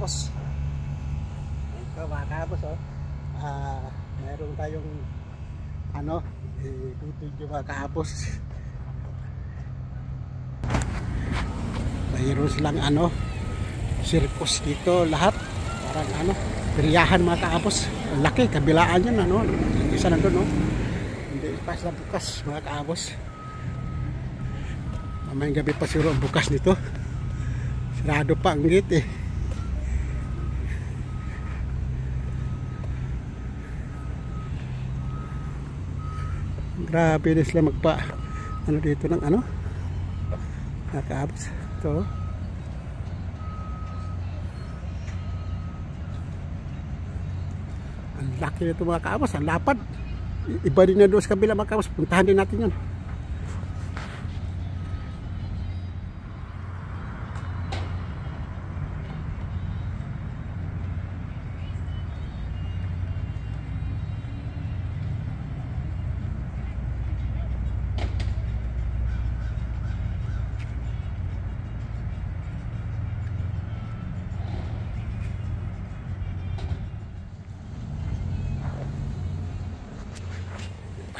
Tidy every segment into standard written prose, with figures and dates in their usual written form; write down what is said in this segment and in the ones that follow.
kaabos. Ito mga kaabos, oh. Mayroon tayong ano, i-video mga kaabos. Mayroon silang ano, circus dito lahat. Parang ano, beriyahan mga kaabos. Ang laki, kabilaan yun, ano. Isa nandun, no. Hindi pas na bukas mga kaabos. Mamayang gabi pa siguro ang bukas nito. Sarado pa ang gate eh. Grabe na sila magpa ano dito ng ano mga kaabos. Ito ang laki nito mga kaabos, ang lapad. Iba din na doon sa kabila mga kaabos. Puntahan din natin yun.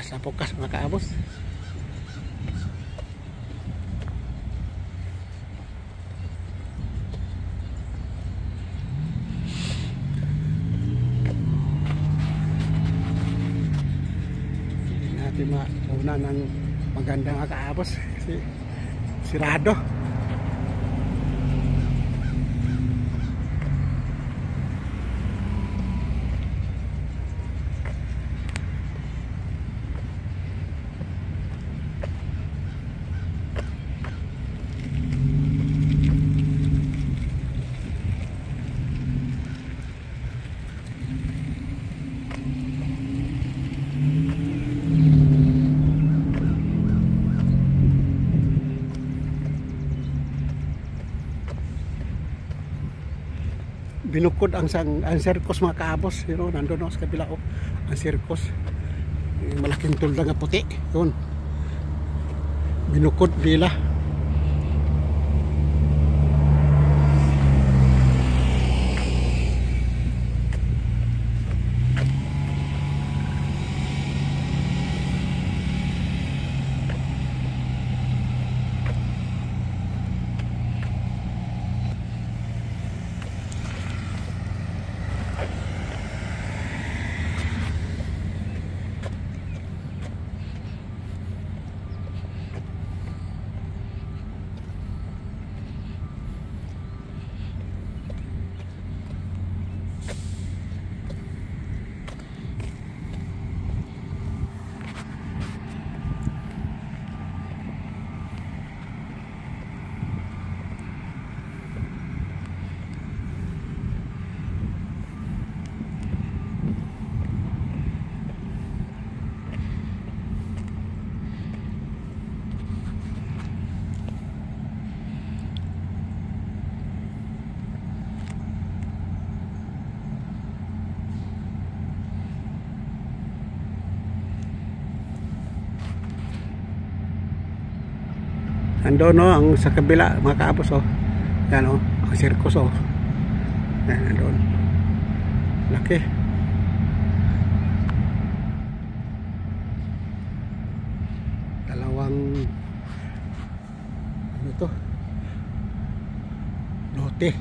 Sa bukas mga kaabos. Hindi natin mauna ng magandang mga kaabos kasi sirado. Binukod ang circus mga kaabos, you know, nandun sa kabila oh, ang circus, yung malaking tulda nga puti yun, binukod nila. Ando no ang sa kabila mga kaabos oh. Yan oh, ang circus oh. Yan andun. Laki. Dalawang ano to? Lote.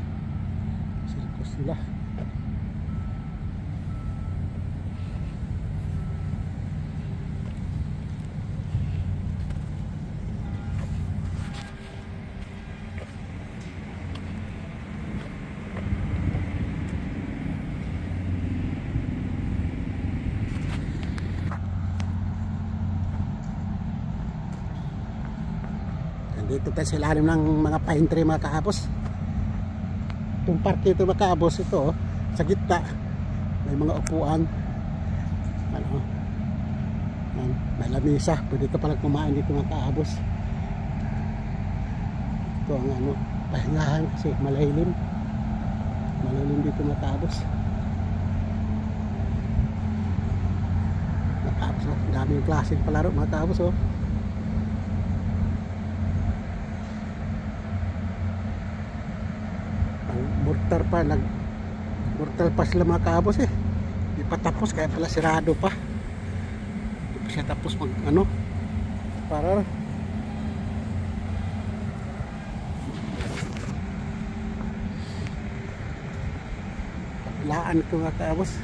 Circus sila. Dito tayo sa ilalim ng mga pine tree mga kaabos. Itong parke ito mga kaabos, ito oh, sa gitna may mga upuan ano, may lamisa, pwede ka palang kumain dito mga kaabos. Ito ang ano, pahingahan kasi malalim dito mga kaabos. Mga kaabos oh, daming klaseng palaro mga kaabos oh. contractor pa, nag mortal pa sila mga kaabos eh. Di pa tapos, kaya pala sirado pa. Di pa siya tapos mag ano, para laan ko mga kaabos.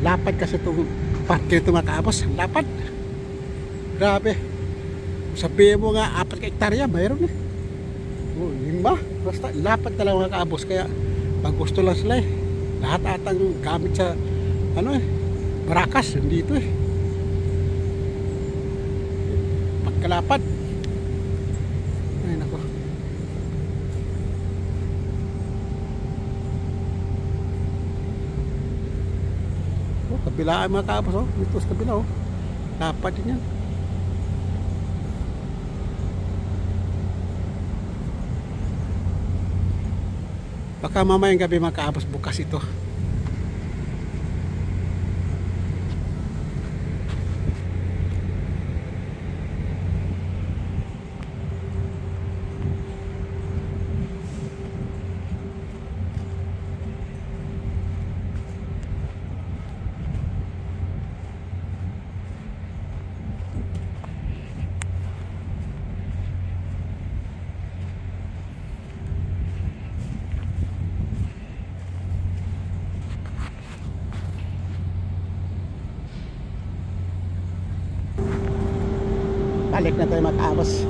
Lapad kasi itong parke ito mga kaabos. Lapad. Grabe. Sabihin mo nga 4 hektarya mayroon eh. O 5. Basta lapad talaga mga kaabos. Kaya pag gusto lang sila eh. Lahat atang gamit sa ano eh, barakas. Dito eh. Pagkalapad. Ay nako. Kabilaan mga kaabos oh. Dito sa kabila oh. Lapad din yan. Baka mamayang gabi mga kaabos bukas ito. Balik na tayo mga kaabos.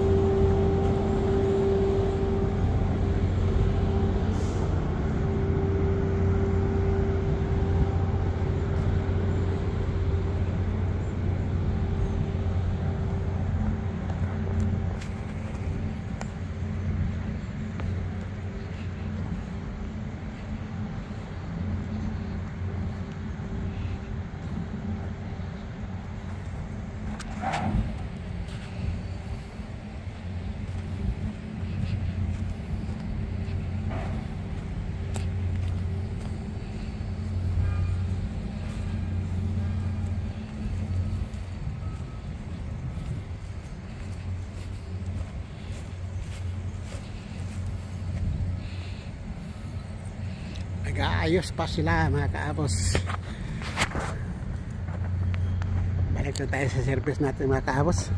Nag-aayos pa sila mga kaabos. Balik na tayo sa service natin mga kaabos.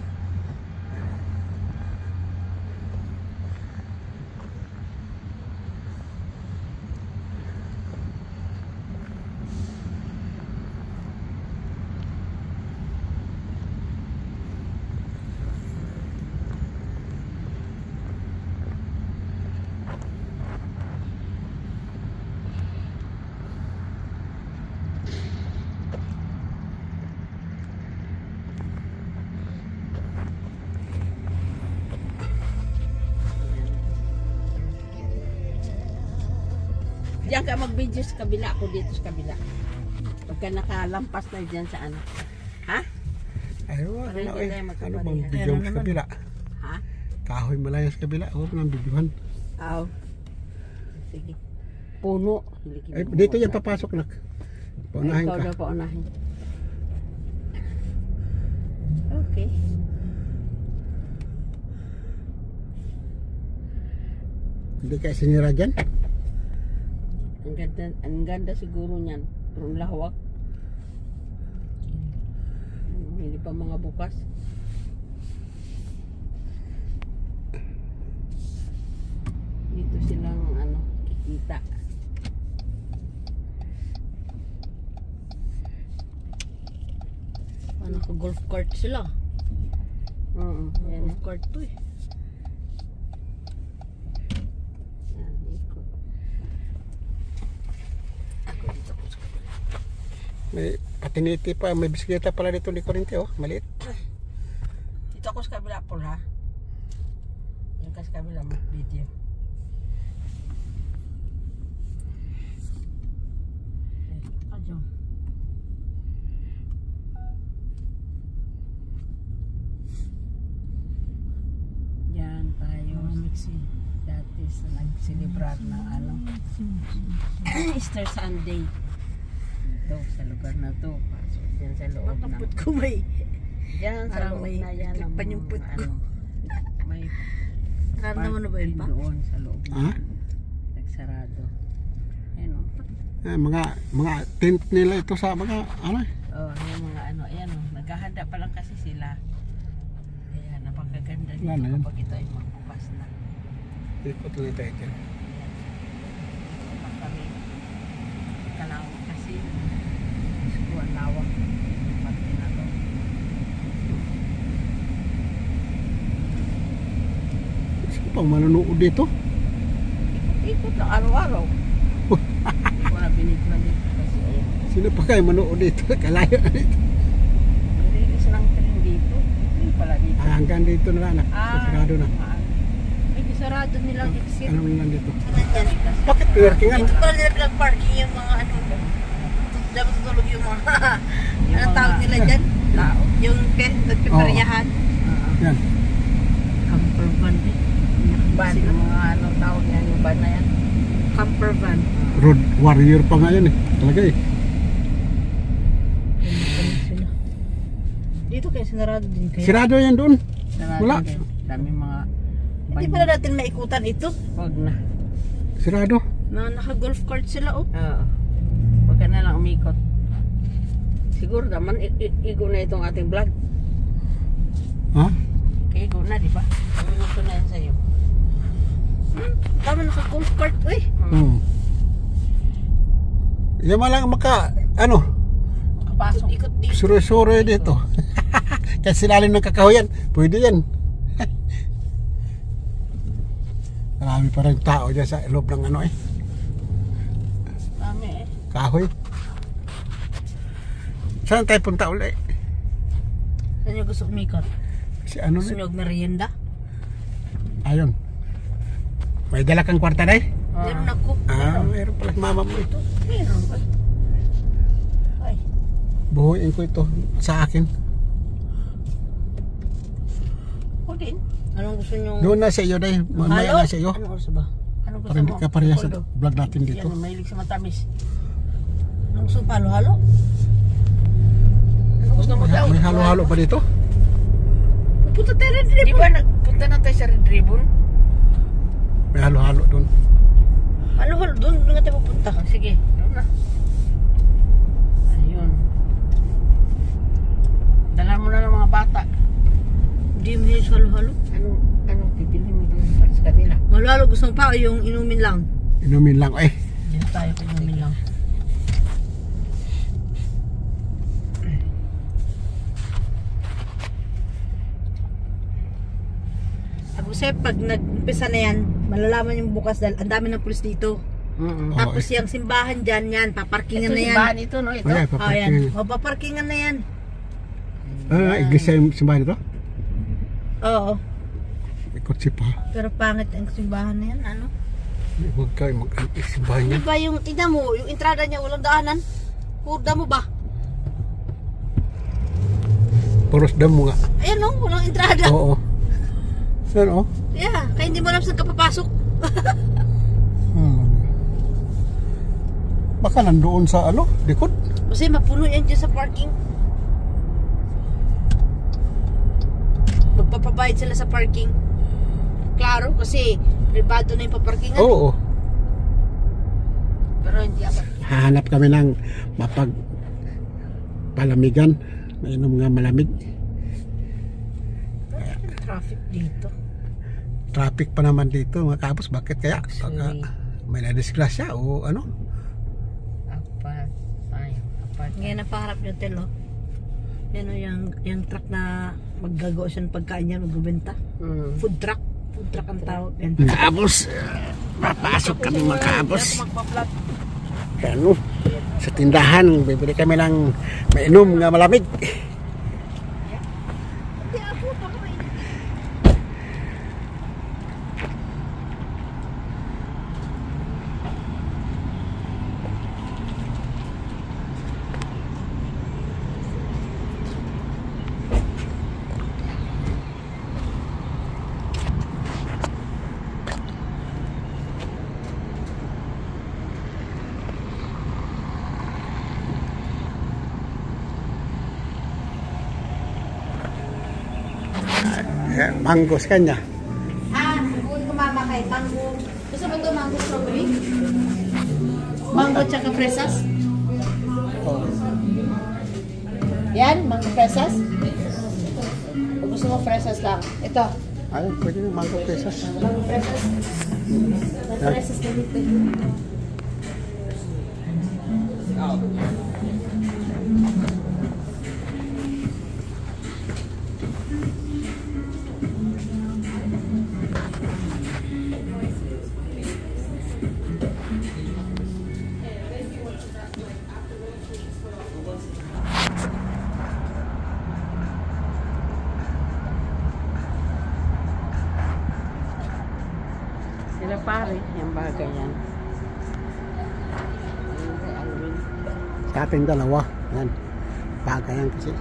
Diyan ka mag-video sa kabila, ako dito sa kabila. Pagka nakalampas na dyan sa ano. Ha? Ay, wala Para na hindi eh. tayo Ano magkapalihan. bang bigyan sa kabila? Ha? Kahoy malaya sa kabila. Huwag nang bidyuhan. Aw. Sige. Puno. Ay, dito yan papasok na. Paunahin Ikaw ka. daw paunahin. Okay. Hindi kayo sinira dyan? Ang ganda siguro niyan. Pero ang lahawak. Hindi pa mga bukas. Dito silang ano, kikita. Ano ka golf cart sila? Golf cart to eh. Yan, ikot. Ako dito po sa kabila. May patiniti pa. May bisikleta pala dito ni Corinti oh. Maliit. Dito ako sa kabila po ha. Yung ka sa kabila. nagsilibrar ng ano, Easter Sunday. Ito, sa lugar na to. Pasok dyan sa loob ng... Bakapot ko may Diyan sa parang loob may na yan. ang panyumput mga ko. ano, may naman na ba yun pa? doon sa loob na Ha? nagsarado. Ayun o. Mga tent nila ito sa mga ano. Oh, yung mga ano, ayan o. Naghahanda pa lang kasi sila. Ayan, napakaganda Wala na dito yun. kapag ito ay magbukas na. Ikot ulit tayo dyan. Dito pa kami. Kalawak kasi. Gusto ang lawak. Yung parte na to. Sino pang manonood dito? Ikot lang araw-araw. Hindi ko na binidyoan dito kasi ayan. Sino pa kayo manonood dito? Kalayo na dito. May release ng train dito. Hindi pala dito. Hanggang dito na lang. Sarado na. May sarado nilang exit. Ano na lang dito? Ano yan? Bakit pinarkingan? Dito pala nila pinag-parking yung mga ano. Dapat tutulog yung mga anong tawag nila dyan? Tao. Yung nagpiparyahan. Yan. Camper van eh. Ban, yung mga ano tawag yan, yung ban na yan. Camper van. Road warrior pa nga yan eh. Talaga eh. Sila. Dito kayo sinarado din kayo. Sirado yan doon. Sarado Wala. din. Dami mga Hindi pala natin maikutan ito. Huwag na. Sirado. Na naka-golf cart sila oh. Oo. Huwag ka na lang umikot. Siguro naman, igo na itong ating vlog. Ha? Igo na, di ba? Minuto na yan sa'yo. Tama naka-golf cart eh. Yan malang ano, Kapasok. Ikot dito. sure-sure dito. Kasi silalim ng kakahuyan. Pwede yan. Marami pa rin tao dyan sa loob ng ano eh. Dami eh. Kahoy. Saan tayo punta uli? Saan nyo gusto umikot? Si ano Gusto na? nyo merienda? Ayun. May dala kang kwarta na eh? Meron ako. Meron pala mama mo ito. Meron ba? Ay. Buhuin ko ito sa akin. O din. Anong gusto nyo? Doon na sa iyo dahil. Mamaya na sa iyo. Anong oras ba? Ano gusto Para hindi mo? ka pareha sa Polo. vlog natin dito. Yan, mahilig sa matamis. Anong gusto halo-halo? Ano gusto mo daw? May halo-halo pa dito? Pupunta tayo rin Di ba nagpunta na tayo sa Red Ribbon? May halo-halo doon. Halo-halo, doon nga tayo pupunta. Oh, sige, doon na. Ayun. Dala mo na ng mga bata. Hindi mo hilis halo-halo? Anong pipili mo doon para sa kanila? Halo-halo gusto mo pa o yung inumin lang? Inumin lang eh. Diyan tayo kung namin lang. Kasi pag nag-umpisa na yan, malalaman yung bukas dahil ang dami ng pulis dito. Mm-mm. Tapos yung simbahan dyan yan, paparkingan Ito na yan. simbahan ito, no? Ito. Ay, Oh, yan. paparking. O, paparkingan na yan. Iglesia yung simbahan ito? Oo. Ikot si pa. Pero pangit ang simbahan na yan, ano? Huwag kayo mag-simbahan Di niya. ba yung, tignan mo, yung entrada niya, walang daanan? Kurda mo ba? Puros dam mo nga. Ayan o, walang entrada. Oo. Ano? Yeah, kaya hindi mo alam saan ka papasok. Baka nandoon sa ano, likod. Kasi mapuno yan dyan sa parking. Magpapabayad sila sa parking. Klaro, kasi privado na yung paparkingan. Oo. Pero hindi ako. Hahanap kami ng palamigan. Mainom nga malamig. Traffic dito. Traffic pa naman dito mga kapos. Bakit kaya? Baka Luxury. may nadisgrasya o ano? Apat. Ay, apat. Ngayon ang pangarap nyo, Tel, oh. Yan o, yung truck na maggagawa siya ng pagkain yan, magbibenta. Food truck. Food truck ang tawag yan. Mga kapos, papasok kami mga kapos. Magpa-vlog. Ano? Sa tindahan, bibili kami ng mainom nga malamig. Mango sa kanya. Kung kumama kay mango. Gusto mo ito mango strawberry? Mango tsaka fresas? Oh. Yan, mango fresas? O gusto mo fresas lang? Ito, Ay, pwede na mango pesas. mango fresas. May fresas na dito. Sila pare, yung bagay yan. Sa ating dalawa. Yan. Bagay yan kasi.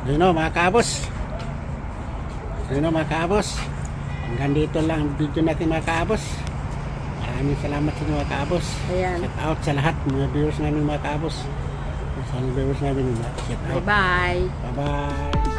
Yun o mga kaabos. Yun o mga kaabos. Hanggang dito lang ang video natin mga kaabos. Maraming salamat sa inyo mga kaabos. Ayan. Shout out sa lahat mga viewers namin mga kaabos. Sa viewers namin. Shout out. Bye-bye. Bye-bye.